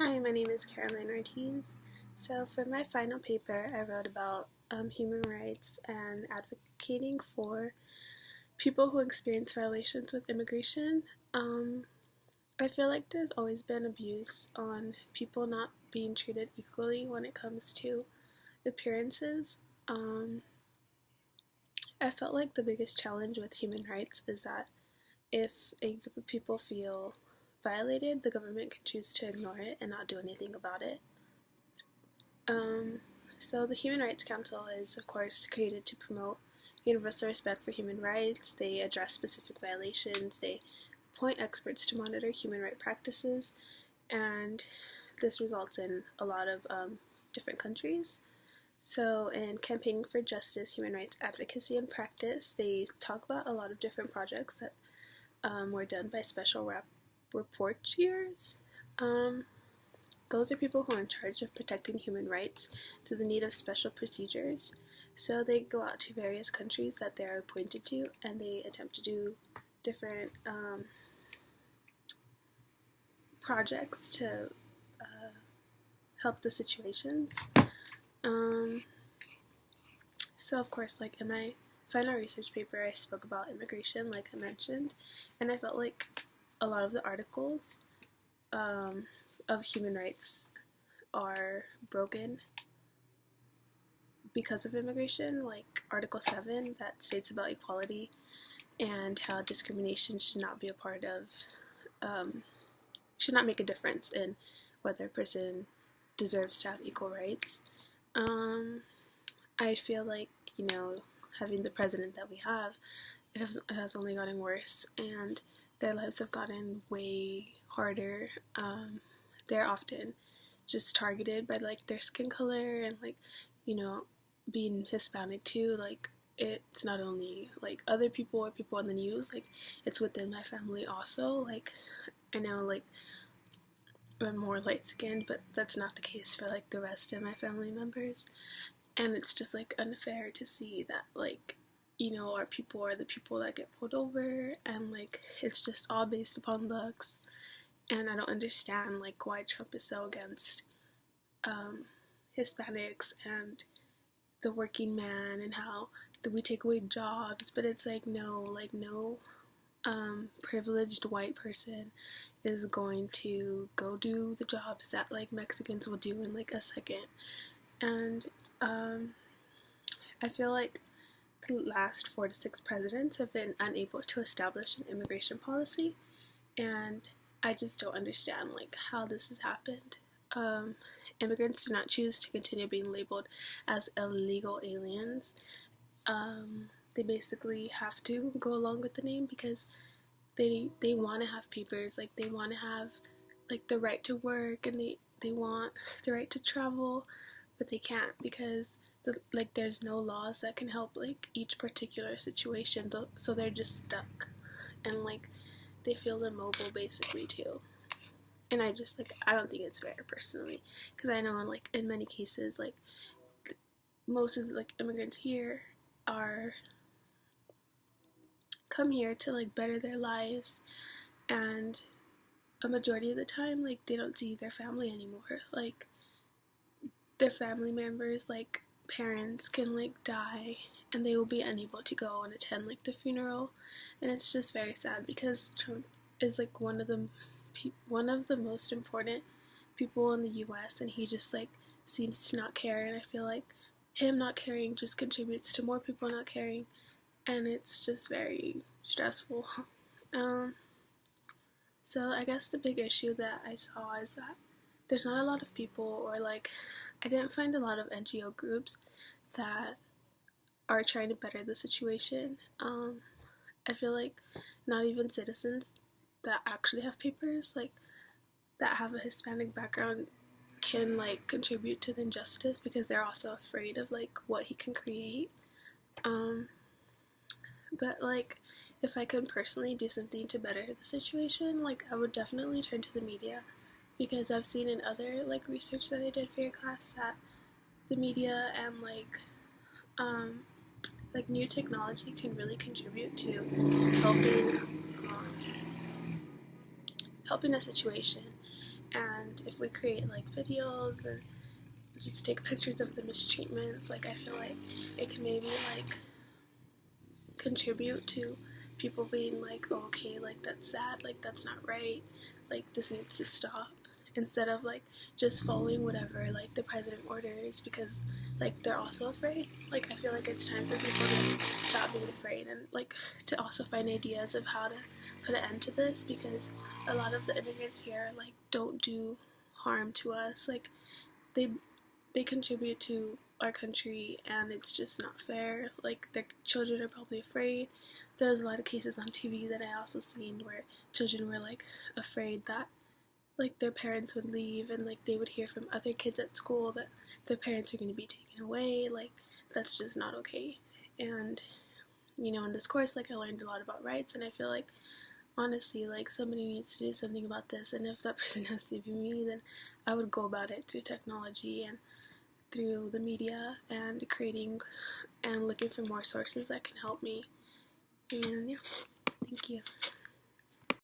Hi, my name is Caroline Ortiz. So, for my final paper, I wrote about human rights and advocating for people who experience violations with immigration. Um, I feel like there's always been abuse on people not being treated equally when it comes to appearances. Um, I felt like the biggest challenge with human rights is that if a group of people feel violated, the government can choose to ignore it and not do anything about it. Um, so the Human Rights Council is, of course, created to promote universal respect for human rights. They address specific violations. They appoint experts to monitor human rights practices, and this results in a lot of different countries. So, in Campaigning for Justice, Human Rights Advocacy and Practice, they talk about a lot of different projects that were done by special rapporteurs. Those are people who are in charge of protecting human rights through the need of special procedures. So they go out to various countries that they are appointed to, and they attempt to do different projects to help the situations. Um, so of course, like in my final research paper, I spoke about immigration, like I mentioned, and I felt like a lot of the articles of human rights are broken because of immigration, like Article 7 that states about equality and how discrimination should not be a part of, should not make a difference in whether a person deserves to have equal rights. I feel like, having the president that we have, it has only gotten worse, and their lives have gotten way harder. They're often just targeted by like their skin color and like, being Hispanic too. Like it's not only like other people or people on the news, like it's within my family also. Like I know like I'm more light skinned, but that's not the case for like the rest of my family members. And it's just like unfair to see that like, our people are the people that get pulled over, and like it's just all based upon looks. And I don't understand like why Trump is so against Hispanics and the working man and how we take away jobs, but it's like no privileged white person is going to go do the jobs that like Mexicans will do in like a second. And I feel like the last 4 to 6 presidents have been unable to establish an immigration policy, and I just don't understand like how this has happened. Immigrants do not choose to continue being labeled as illegal aliens. They basically have to go along with the name because they want to have papers, like they want to have like the right to work, and they want the right to travel, but they can't because there's no laws that can help like each particular situation, so they're just stuck, and like they feel immobile basically too. And I just like I don't think it's fair personally, because I know in many cases like most of the like immigrants here are come here to like better their lives, and a majority of the time like they don't see their family anymore. Like their family members, like parents, can like die and they will be unable to go and attend like the funeral. And it's just very sad because Trump is like one of the most important people in the US, and he just like seems to not care. And I feel like him not caring just contributes to more people not caring, and it's just very stressful. So I guess the big issue that I saw is that there's not a lot of people, or like I didn't find a lot of NGO groups that are trying to better the situation. I feel like not even citizens that actually have papers, like that have a Hispanic background, can like contribute to the injustice because they're also afraid of like what he can create. But like if I could personally do something to better the situation, like I would definitely turn to the media, because I've seen in other like research that I did for your class that the media and like new technology can really contribute to helping helping a situation. And if we create like videos and just take pictures of the mistreatments, like I feel like it can maybe like contribute to people being like, oh, okay, like that's sad, like that's not right, like this needs to stop, instead of like just following whatever like the president orders, because like they're also afraid. Like I feel like it's time for people to stop being afraid and like to also find ideas of how to put an end to this, because a lot of the immigrants here like don't do harm to us. Like they contribute to our country, and it's just not fair. Like their children are probably afraid. There's a lot of cases on TV that I also seen where children were like afraid that like their parents would leave, and like they would hear from other kids at school that their parents are going to be taken away. Like that's just not okay. And you know, in this course, like I learned a lot about rights, and I feel like honestly, like somebody needs to do something about this, and if that person has to be me, then I would go about it through technology and through the media and creating and looking for more sources that can help me. And yeah, thank you.